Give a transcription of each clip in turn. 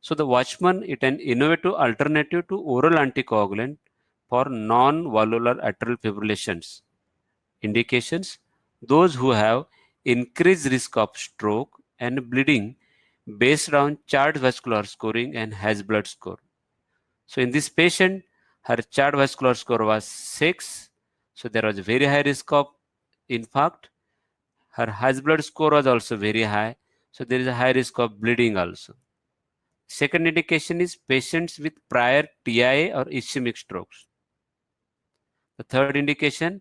So the Watchman is an innovative alternative to oral anticoagulant for non-valvular atrial fibrillations. Indications: those who have increased risk of stroke and bleeding based on chart vascular scoring and Has-Blood score. So in this patient, her chart vascular score was 6. So there was a very high risk of infarct. Her Has-Blood score was also very high. So there is a high risk of bleeding also. Second indication is patients with prior TIA or ischemic strokes. The third indication,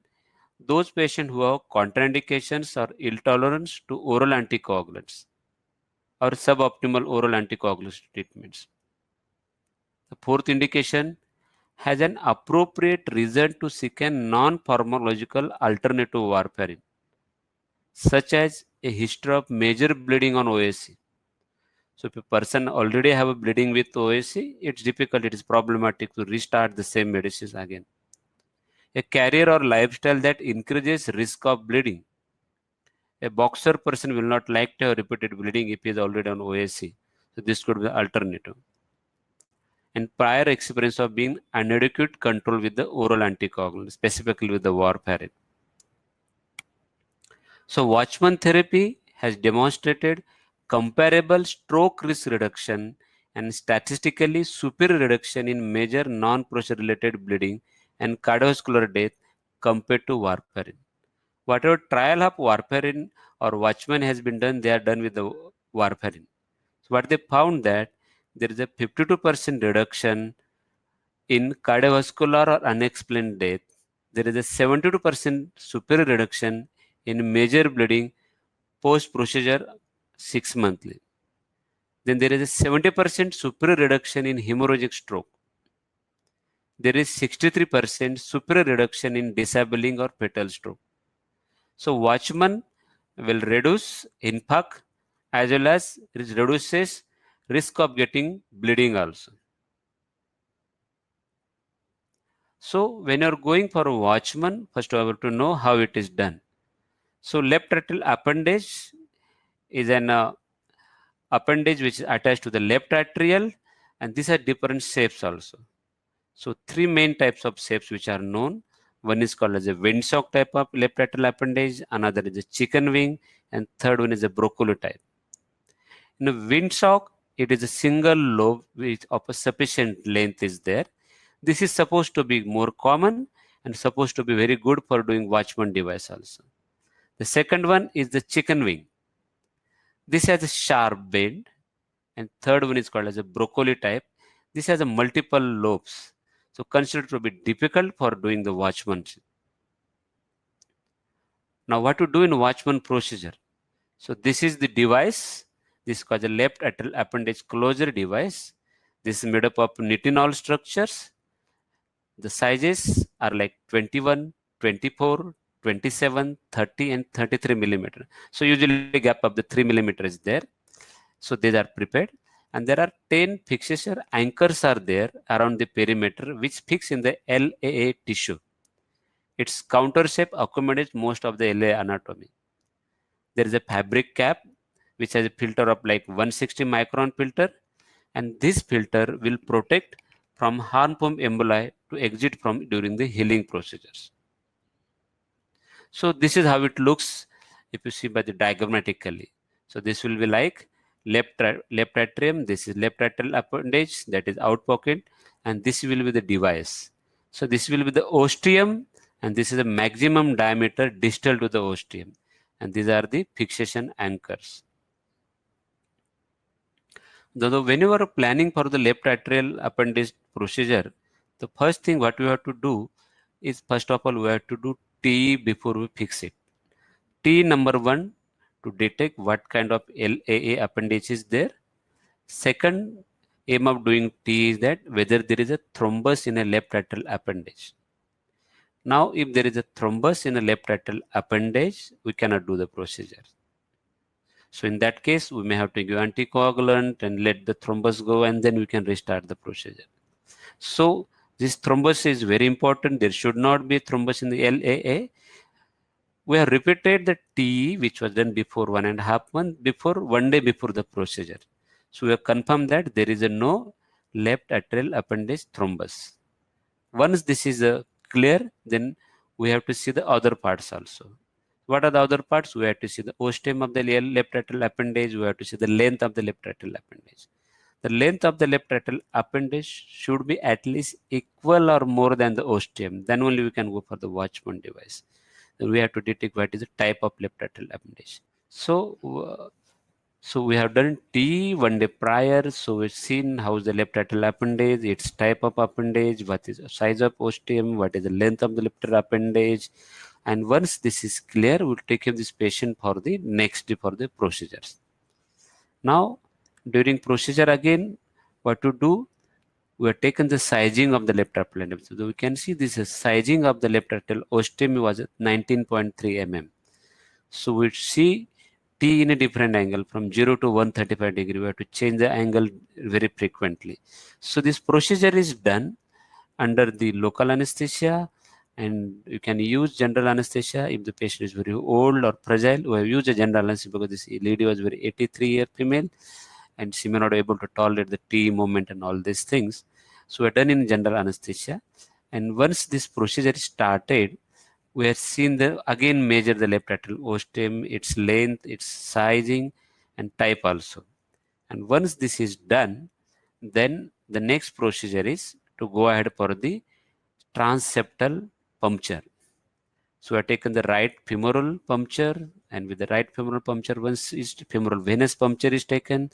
those patients who have contraindications or intolerance to oral anticoagulants or suboptimal oral anticoagulant treatments. The fourth indication has an appropriate reason to seek a non-pharmacological alternative to warfarin, such as a history of major bleeding on OSC. So if a person already have a bleeding with OSC, it's difficult, it is problematic to restart the same medicines again. A career or lifestyle that increases risk of bleeding. A boxer person will not like to have repeated bleeding if he is already on OSC. So this could be the alternative. And prior experience of being inadequate control with the oral anticoagulant, specifically with the warfarin. So Watchman therapy has demonstrated comparable stroke risk reduction and statistically superior reduction in major non-pressure related bleeding and cardiovascular death compared to warfarin. Whatever trial of warfarin or Watchman has been done, they are done with the warfarin. So what they found that there is a 52% reduction in cardiovascular or unexplained death. There is a 72% superior reduction in major bleeding post-procedure 6 monthly. Then there is a 70% superior reduction in hemorrhagic stroke. There is 63% superior reduction in disabling or fatal stroke. So Watchman will reduce infarct as well as it reduces risk of getting bleeding also. So when you are going for a Watchman, first you have to know how it is done. So left atrial appendage is an appendage which is attached to the left atrial, and these are different shapes also. So three main types of shapes which are known. One is called as a windsock type of left atrial appendage, another is a chicken wing, and third one is a broccoli type. In a windsock, it is a single lobe which of a sufficient length is there. This is supposed to be more common and supposed to be very good for doing Watchman device also. The second one is the chicken wing. This has a sharp bend, and third one is called as a broccoli type. This has a multiple lobes, so considered to be difficult for doing the Watchman. Now what to do in Watchman procedure? So this is the device. This is called the left atrial appendage closure device. This is made up of nitinol structures. The sizes are like 21, 24, 27, 30 and 33 millimeter. So usually gap of the 3 millimeter is there. So these are prepared, and there are 10 fixation anchors are there around the perimeter which fix in the LAA tissue. Its counter shape accommodates most of the LAA anatomy. There is a fabric cap which has a filter of like 160 micron filter, and this filter will protect from harm from emboli to exit from during the healing procedures. So this is how it looks if you see by the diagrammatically. So this will be like left atrium, this is left atrial appendage, that is out pocket, and this will be the device. So this will be the ostium, and this is the maximum diameter distal to the ostium, and these are the fixation anchors. Though when you are planning for the left atrial appendage procedure, the first thing what we have to do is, first of all, we have to do T before we fix it. T number 1 to detect what kind of LAA appendage is there. Second aim of doing T is that whether there is a thrombus in a left atrial appendage. Now if there is a thrombus in a left atrial appendage, we cannot do the procedure. So in that case, we may have to give anticoagulant and let the thrombus go, and then we can restart the procedure. So this thrombus is very important. There should not be thrombus in the LAA. We have repeated the T which was done before 1.5 months, before 1 day before the procedure. So we have confirmed that there is a no left atrial appendage thrombus. Once this is clear, then we have to see the other parts also. What are the other parts? We have to see the ostium of the left atrial appendage. We have to see the length of the left atrial appendage. The length of the left atrial appendage should be at least equal or more than the ostium. Then only we can go for the Watchman device. Then we have to detect what is the type of left atrial appendage. So we have done T one day prior. So we've seen how is the left atrial appendage, its type of appendage, what is the size of ostium, what is the length of the left atrial appendage. And once this is clear, we'll take this patient for the next day for the procedures. Now, during procedure again, what to do? We have taken the sizing of the left atrial. So we can see this is sizing of the left atrial ostium was 19.3 mm. So we see T in a different angle from 0 to 135 degree. We have to change the angle very frequently. So this procedure is done under the local anesthesia, and you can use general anesthesia if the patient is very old or fragile. We have used a general anesthesia because this lady was very 83-year female and she may not be able to tolerate the T movement and all these things. So we are done in general anesthesia. And once this procedure is started, we have seen the again measure the left atrial ostium, its length, its sizing, and type also. And once this is done, then the next procedure is to go ahead for the transseptal puncture. So we have taken the right femoral puncture, and with the right femoral puncture, once is femoral venous puncture is taken,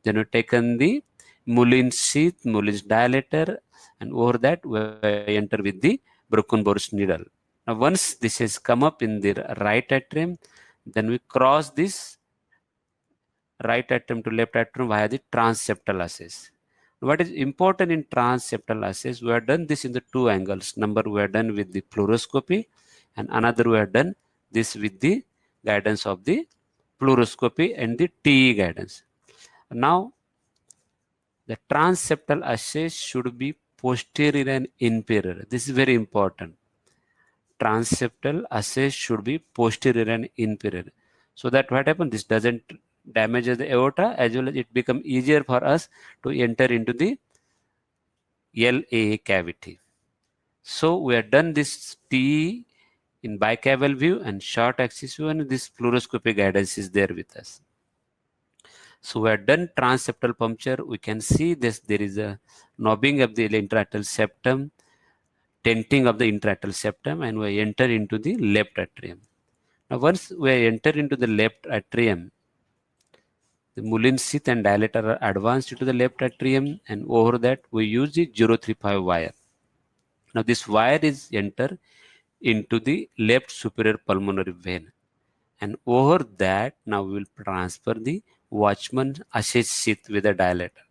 then we've taken the Mullins sheath, Mullins dilator, and over that we enter with the Brockenbrough's needle. Now once this has come up in the right atrium, then we cross this right atrium to left atrium via the transseptal access. What is important in transseptal access? We have done this in the two angles. Number we have done with the fluoroscopy, and another we have done this with the guidance of the fluoroscopy and the TE guidance. Now the transseptal access should be posterior and inferior. This is very important. Transseptal access should be posterior and inferior. So that what happens, this doesn't damage the aorta, as well as it become easier for us to enter into the LAA cavity. So we have done this TE in bicaval view and short axis view, and this fluoroscopy guidance is there with us. So we have done transseptal puncture. We can see this, there is a knobbing of the intraatrial septum, tenting of the intraatrial septum, and we enter into the left atrium. Now once we enter into the left atrium, the Mullins sheath and dilator are advanced into the left atrium, and over that we use the 035 wire. Now this wire is enter into the left superior pulmonary vein, and over that now we will transfer the Watchman access sheath with a dilator.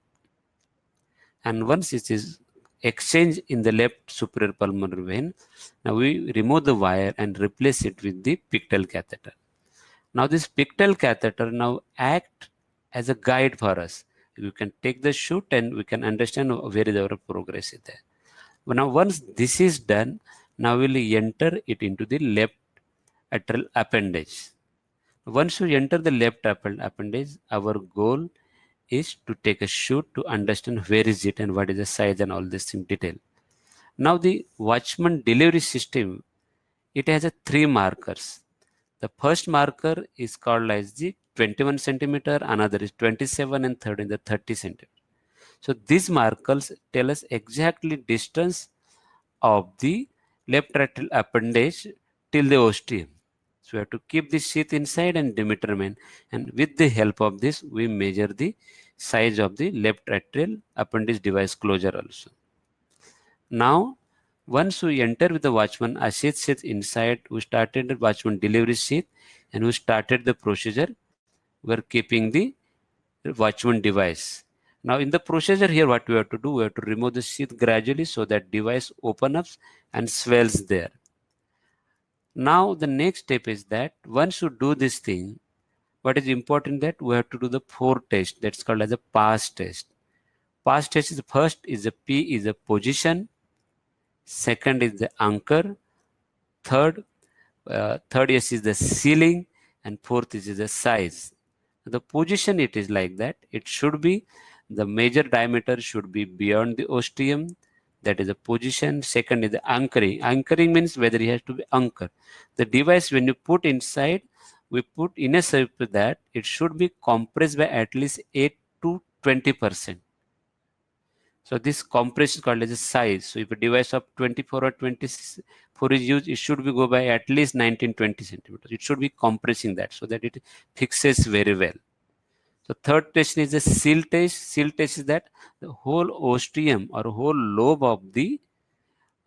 And once it is exchanged in the left superior pulmonary vein, now we remove the wire and replace it with the pictal catheter. Now this pictal catheter now act as a guide for us. We can take the shoot and we can understand where is our progress is there. But now once this is done, now we'll enter it into the left atrial appendage. Once you enter the left appendage, our goal is to take a shoot to understand where is it and what is the size and all this in detail. Now the Watchman delivery system, it has a 3 markers. The first marker is called as the 21 centimeter, another is 27, and third is the 30 centimeter. So these markers tell us exactly distance of the left atrial appendage till the ostium. So we have to keep this sheath inside and determine, and with the help of this we measure the size of the left atrial appendage device closure also. Now once we enter with the Watchman access sheath inside, we started the Watchman delivery sheath and we started the procedure. We are keeping the Watchman device. Now in the procedure here, what we have to do, we have to remove the sheath gradually so that device opens up and swells there. Now the next step is that once you do this thing, what is important that we have to do the 4 test, that's called as a pass test. Pass test is first is a P is a position, second is the anchor, third S is the ceiling, and fourth is the size. The position it is like that. It should be the major diameter should be beyond the ostium. That is the position. Second is the anchoring. Anchoring means whether it has to be anchored. The device when you put inside, we put in a shape that it should be compressed by at least 8 to 20%. So this compression is called as a size. So if a device of 24 or 24 is used, it should be go by at least 19-20 centimeters. It should be compressing that so that it fixes very well. So third test is the seal test. Seal test is that the whole ostium or whole lobe of the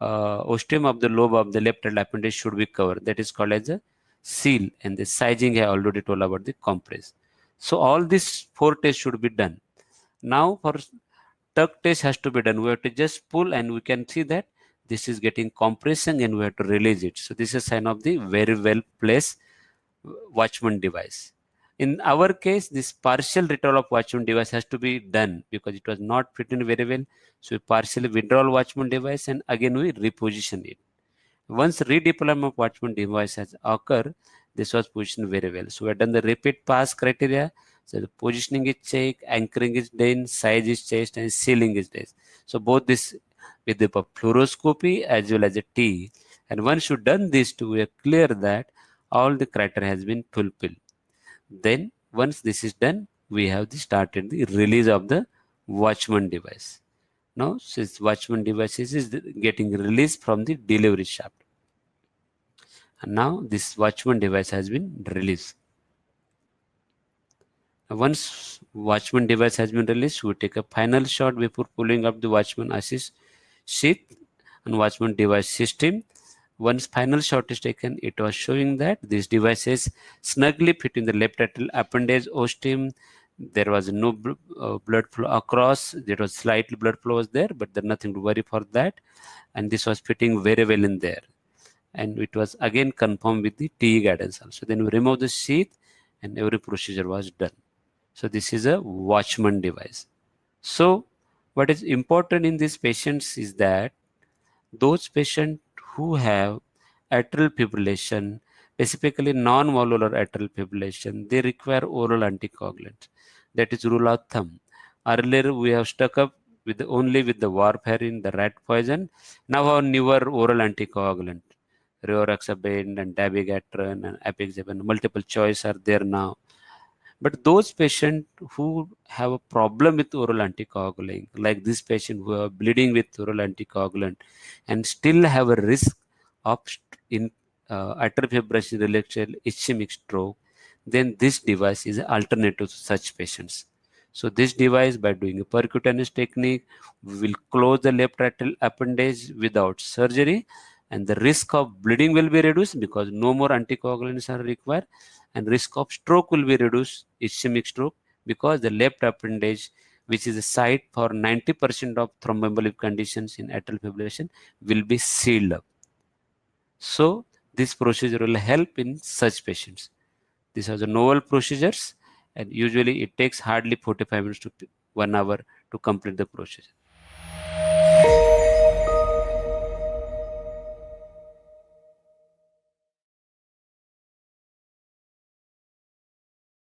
ostium of the lobe of the left appendage should be covered. That is called as a seal. And the sizing I already told about the compress. So all these 4 tests should be done. Now for tuck test has to be done. We have to just pull and we can see that this is getting compression and we have to release it. So this is a sign of the very well placed Watchman device. In our case, this partial retrieval of Watchman device has to be done because it was not fitting very well. So we partially withdraw Watchman device and again we reposition it. Once redeployment of Watchman device has occurred, this was positioned very well. So we have done the repeat pass criteria. So the positioning is checked, anchoring is done, size is checked, and sealing is done. So both this with the fluoroscopy as well as a T. And once you done this two, we are clear that all the criteria has been fulfilled. Then once this is done, we have started the release of the Watchman device. Now, since Watchman device is getting released from the delivery shaft. And now this Watchman device has been released. Once Watchman device has been released, we take a final shot before pulling up the Watchman assist sheath and Watchman device system. Once final shot is taken, it was showing that this device is snugly fit in the left lateral appendage ostium. There was no blood flow across. There was slight blood flow was there, but there's nothing to worry for that. And this was fitting very well in there. And it was again confirmed with the TE guidance also. Then we remove the sheath and every procedure was done. So this is a Watchman device. So what is important in these patients is that those patients who have atrial fibrillation, specifically non-valvular atrial fibrillation, they require oral anticoagulant. That is rule of thumb. Earlier we have stuck up with only with the warfarin, the rat poison. Now our newer oral anticoagulant, rivaroxaban and dabigatran and apixaban, multiple choice are there now. But those patients who have a problem with oral anticoagulant, like this patient who are bleeding with oral anticoagulant and still have a risk of in atrial fibrillation related ischemic stroke, then this device is an alternative to such patients. So this device, by doing a percutaneous technique, we will close the left atrial appendage without surgery, and the risk of bleeding will be reduced because no more anticoagulants are required, and risk of stroke will be reduced, ischemic stroke, because the left appendage, which is a site for 90% of thromboembolic conditions in atrial fibrillation, will be sealed up. So this procedure will help in such patients. These are the novel procedures, and usually it takes hardly 45 minutes to 1 hour to complete the procedure.